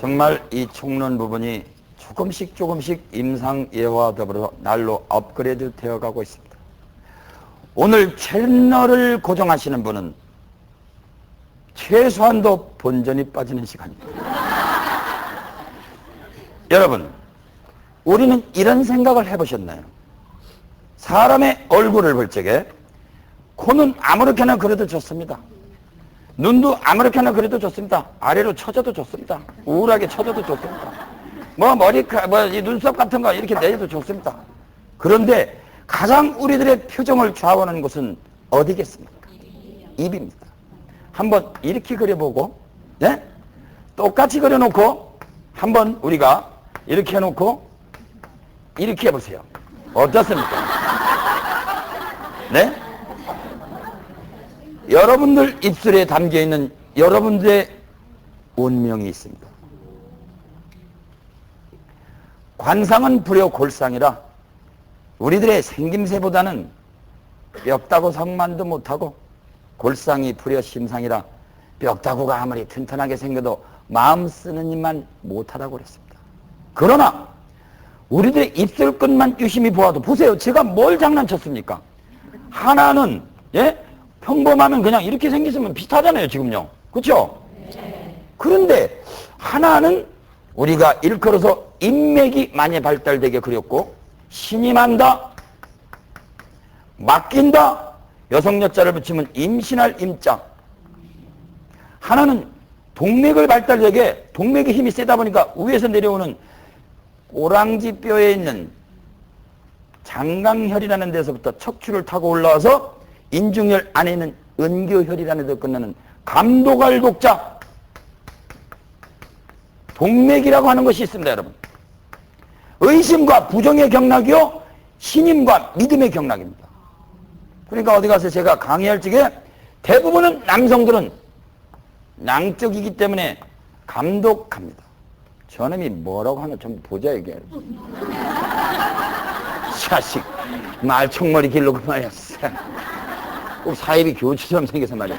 정말 이 총론 부분이 조금씩 임상 예화와 더불어 날로 업그레이드 되어 가고 있습니다. 오늘 채널을 고정하시는 분은 최소한도 본전이 빠지는 시간입니다. 여러분, 우리는 이런 생각을 해보셨나요? 사람의 얼굴을 볼 적에 코는 아무렇게나 그려도 좋습니다. 눈도 아무렇게나 그려도 좋습니다. 아래로 쳐져도 좋습니다. 우울하게 쳐져도 좋습니다. 이 눈썹 같은 거 이렇게 내려도 좋습니다. 그런데 가장 우리들의 표정을 좌우하는 곳은 어디겠습니까? 입입니다. 한번 이렇게 그려보고, 네? 똑같이 그려놓고, 한번 우리가 이렇게 해놓고, 이렇게 해보세요. 어떻습니까? 네? 여러분들 입술에 담겨있는 여러분들의 운명이 있습니다. 관상은 불여 골상이라 우리들의 생김새보다는 뼈다구 성만도 못하고 골상이 불여 심상이라 뼈다구가 아무리 튼튼하게 생겨도 마음 쓰는 일만 못하다고 그랬습니다. 그러나 우리들의 입술끝만 유심히 보아도 보세요. 제가 뭘 장난쳤습니까? 하나는 평범하면 그냥 이렇게 생겼으면 비슷하잖아요, 지금요. 그렇죠? 그런데 하나는 우리가 일컬어서 인맥이 많이 발달되게 그렸고, 신임한다, 맡긴다, 여성여자를 붙이면 임신할 임자. 하나는 동맥을 발달되게, 동맥의 힘이 세다 보니까 위에서 내려오는 오랑지뼈에 있는 장강혈이라는 데서부터 척추를 타고 올라와서 인중혈 안에 있는 은교혈이라는 데서 끝나는 감도갈독자, 동맥이라고 하는 것이 있습니다, 여러분. 의심과 부정의 경락이요, 신임과 믿음의 경락입니다. 그러니까 어디 가서 제가 강의할 적에 대부분은 남성들은 양적이기 때문에 감독합니다. 저놈이 뭐라고 하나 좀 보자, 이게. 자식, 말총머리 길르고 말이야. 꼭 사입이 교주처럼 생겨서 말이야.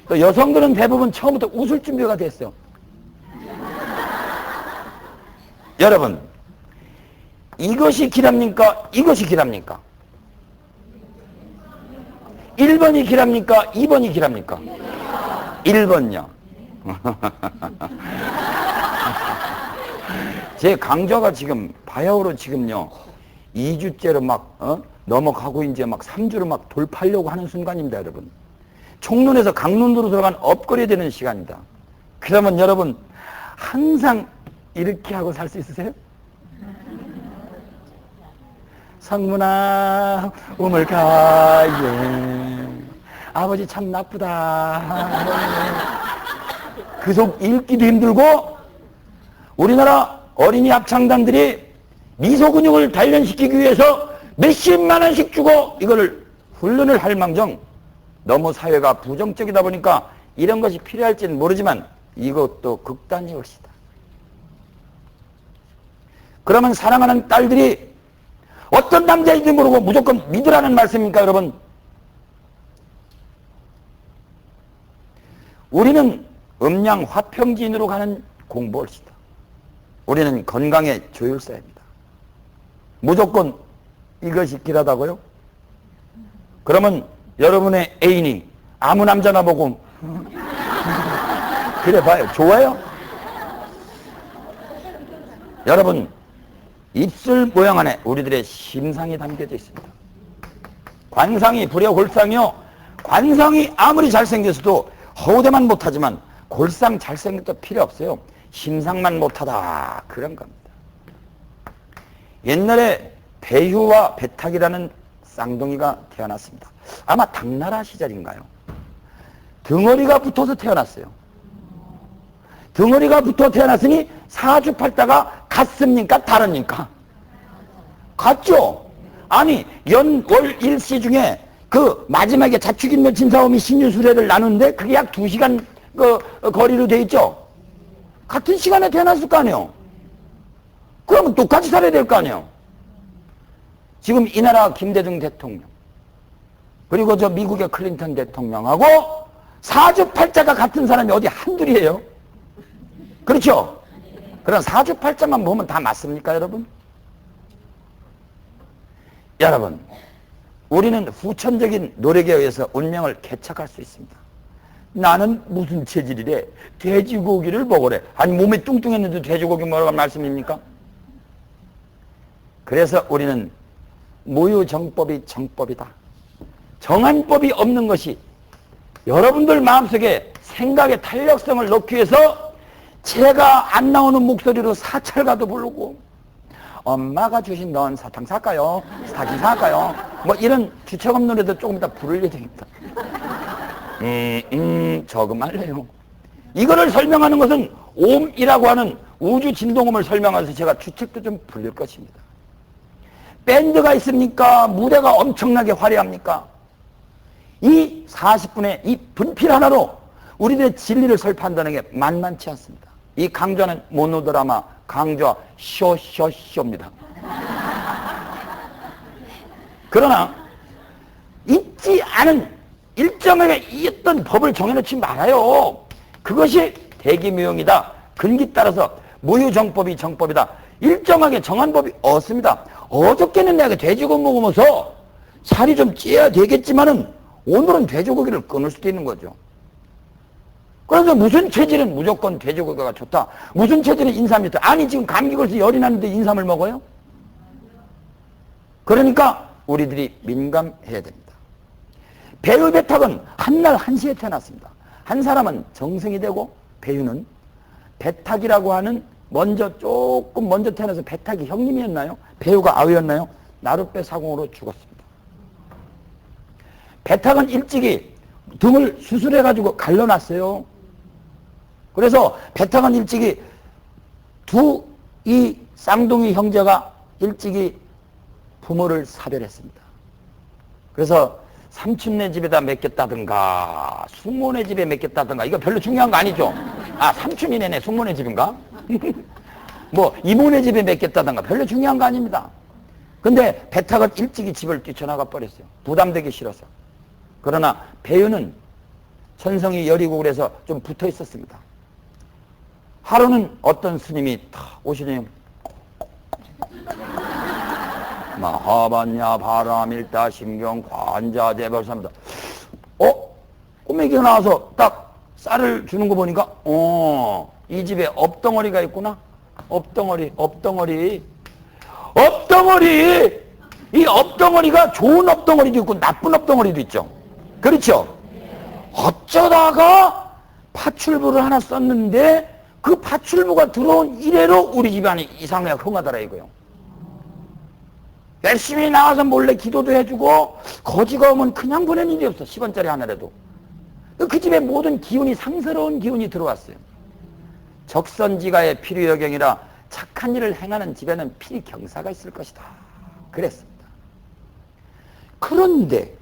또 여성들은 대부분 처음부터 웃을 준비가 됐어. 여러분, 이것이 길합니까? 이것이 길합니까? 1번이 길합니까? 2번이 길합니까? 1번요. 제 강좌가 지금 바야흐로 지금요 2주째로 막 넘어가고 이제 막 3주로 막 돌파하려고 하는 순간입니다, 여러분. 총론에서 강론으로 들어간 업그레이드되는 시간입니다. 그러면 여러분 항상 이렇게 하고 살 수 있으세요? 성문아 우물가에 아버지 참 나쁘다. 그 속 읽기도 힘들고, 우리나라 어린이 합창단들이 미소 근육을 단련시키기 위해서 몇십만 원씩 주고 이거를 훈련을 할 망정 너무 사회가 부정적이다 보니까 이런 것이 필요할지는 모르지만 이것도 극단의 것이다. 그러면 사랑하는 딸들이 어떤 남자인지 모르고 무조건 믿으라는 말씀입니까, 여러분? 우리는 음양 화평진으로 가는 공부올시다. 우리는 건강의 조율사입니다. 무조건 이것이 길하다고요? 그러면 여러분의 애인이 아무 남자나 보고 그래 봐요. 좋아요? 여러분, 입술 모양 안에 우리들의 심상이 담겨져 있습니다. 관상이 불여 골상이요, 관상이 아무리 잘생겼어도 허우대만 못하지만 골상 잘생겨도 필요 없어요. 심상만 못하다, 그런 겁니다. 옛날에 배휴와 배탁이라는 쌍둥이가 태어났습니다. 아마 당나라 시절인가요? 덩어리가 붙어서 태어났어요. 덩어리가 붙어 태어났으니 사주팔자가 같습니까? 다릅니까? 같죠? 아니, 연, 월, 일시 중에 그 마지막에 자축인묘 진사오미 신유수레를 나누는데 그게 약 2시간 거리로 돼 있죠? 같은 시간에 태어났을 거 아니에요? 그러면 똑같이 살아야 될 거 아니에요? 지금 이 나라 김대중 대통령, 그리고 저 미국의 클린턴 대통령하고 사주팔자가 같은 사람이 어디 한둘이에요? 그렇죠? 그런 사주팔자만 보면 다 맞습니까, 여러분? 여러분, 우리는 후천적인 노력에 의해서 운명을 개척할 수 있습니다. 나는 무슨 체질이래? 돼지고기를 먹으래. 아니, 몸이 뚱뚱했는데 돼지고기 먹으라는 말씀입니까? 그래서 우리는 무유정법이 정법이다. 정한 법이 없는 것이 여러분들 마음속에 생각의 탄력성을 넣기 위해서 제가 안 나오는 목소리로 사찰가도 부르고 엄마가 주신 넌 사탕 살까요? 사진 살까요? 뭐 이런 주체감 노래도 조금 이따 부를 예정입니다. 저금할래요. 이거를 설명하는 것은 옴이라고 하는 우주 진동음을 설명해서 제가 주책도 좀 불릴 것입니다. 밴드가 있습니까? 무대가 엄청나게 화려합니까? 이 40분의 이 분필 하나로 우리들의 진리를 설파한다는 게 만만치 않습니다. 이 강좌는 모노드라마 강좌 쇼쇼쇼입니다. 그러나 있지 않은 일정하게 어떤 법을 정해놓지 말아요. 그것이 대기무용이다. 근기 따라서 무유정법이 정법이다. 일정하게 정한 법이 없습니다. 어저께는 내가 돼지고기 먹으면서 살이 좀 찌어야 되겠지만은 오늘은 돼지고기를 끊을 수도 있는 거죠. 그래서 무슨 체질은 무조건 돼지고기가 좋다. 무슨 체질은 인삼이 좋다. 아니 지금 감기 걸려서 열이 나는데 인삼을 먹어요? 그러니까 우리들이 민감해야 됩니다. 배우 배탁은 한날 한시에 태어났습니다. 한 사람은 정승이 되고 배우는 배탁이라고 하는 조금 먼저 태어나서 배탁이 형님이었나요? 배우가 아우였나요? 나룻배 사공으로 죽었습니다. 배탁은 일찍이 등을 수술해가지고 갈라놨어요. 그래서 배탁은 일찍이 이 쌍둥이 형제가 일찍이 부모를 사별했습니다. 그래서 삼촌네 집에다 맡겼다든가 숙모네 집에 맡겼다든가 이거 별로 중요한 거 아니죠? 아 삼촌이네네 숙모네 집인가? 뭐 이모네 집에 맡겼다든가 별로 중요한 거 아닙니다. 근데 배탁은 일찍이 집을 뛰쳐나가 버렸어요. 부담되기 싫어서. 그러나 배우는 천성이 여리고 그래서 좀 붙어 있었습니다. 하루는 어떤 스님이 탁 오시더니 마하반야 바람일다 심경 관자재벌삼다. 꼬매기가 나와서 딱 쌀을 주는 거 보니까 이 집에 업덩어리가 있구나. 업덩어리. 이 업덩어리가 좋은 업덩어리도 있고 나쁜 업덩어리도 있죠. 그렇죠? 어쩌다가 파출부를 하나 썼는데 그 파출부가 들어온 이래로 우리 집안이 이상하게 흥하더라 이거요. 열심히 나와서 몰래 기도도 해주고 거지가 오면 그냥 보낸 일이 없어. 10원짜리 하나라도. 그 집에 모든 기운이 상스러운 기운이 들어왔어요. 적선지가의 필요여경이라 착한 일을 행하는 집에는 필경사가 있을 것이다. 그랬습니다. 그런데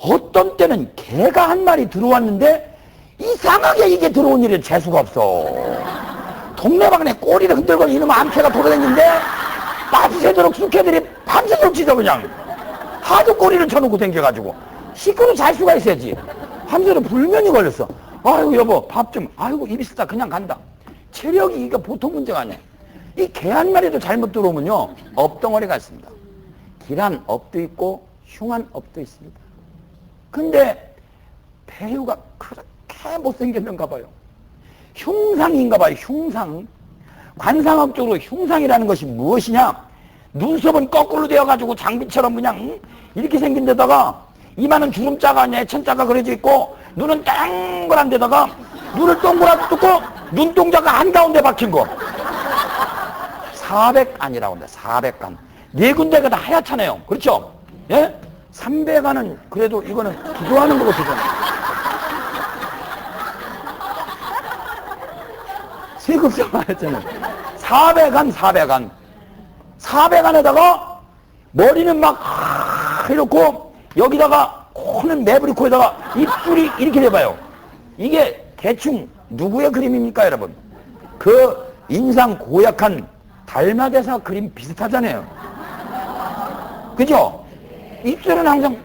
어떤 때는 개가 한 마리 들어왔는데 이상하게 이게 들어온 일에 재수가 없어. 동네방네 꼬리를 흔들고 이놈의 암캐가 돌아다니는데 밤새도록 숙회들이 밤새도록 짖어 그냥. 하도 꼬리를 쳐놓고 댕겨가지고 시끄러 잘 수가 있어야지. 밤새도록 불면이 걸렸어. 아이고 여보 밥 좀. 아이고 입이 쓰다 그냥 간다. 체력이 이게 보통 문제가 아니야. 이 개 한 마리도 잘못 들어오면요 업덩어리가 있습니다. 길한 업도 있고 흉한 업도 있습니다. 근데 배우가 그렇게 못생겼는가 봐요. 흉상인가 봐요. 흉상. 관상학적으로 흉상이라는 것이 무엇이냐? 눈썹은 거꾸로 되어가지고 장비처럼 그냥 이렇게 생긴 데다가 이마는 주름자가 애천자가 그려져 있고 눈은 동그란 데다가 눈을 동그랗게 뚫고 눈동자가 한가운데 박힌 거. 400안이라고 합니다. 400안. 네 군데가 다 하얗잖아요. 그렇죠? 예? 300안은 그래도 이거는 기도하는 거거든요. 세급상 하였잖아요. 400안. 400안에다가 머리는 막 이렇고 여기다가 코는 매부리 코에다가 입술이 이렇게 돼봐요. 이게 대충 누구의 그림입니까 여러분? 그 인상 고약한 달마대사 그림 비슷하잖아요. 그죠? 입술은 항상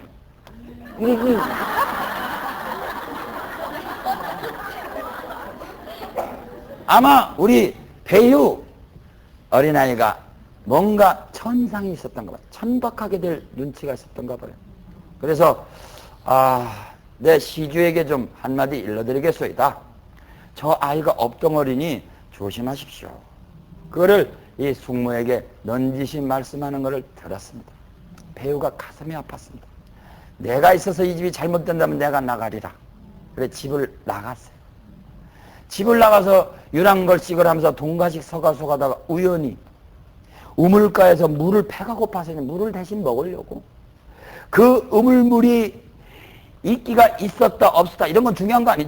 아마 우리 배유 어린아이가 뭔가 천상이 있었던가 봐요. 천박하게 될 눈치가 있었던가 봐요. 그래서 내 시주에게 좀 한마디 일러드리겠소이다. 저 아이가 업덩어리니 조심하십시오. 그거를 이 숙모에게 넌지시 말씀하는 것을 들었습니다. 배우가 가슴이 아팠습니다. 내가 있어서 이 집이 잘못된다면 내가 나가리라. 그래 집을 나갔어요. 집을 나가서 유랑걸식을 하면서 동가식 서가다가 우연히 우물가에서 물을 배가 고파서 물을 대신 먹으려고 그 우물물이 인기가 있었다 없었다 이런 건 중요한 거 아니죠.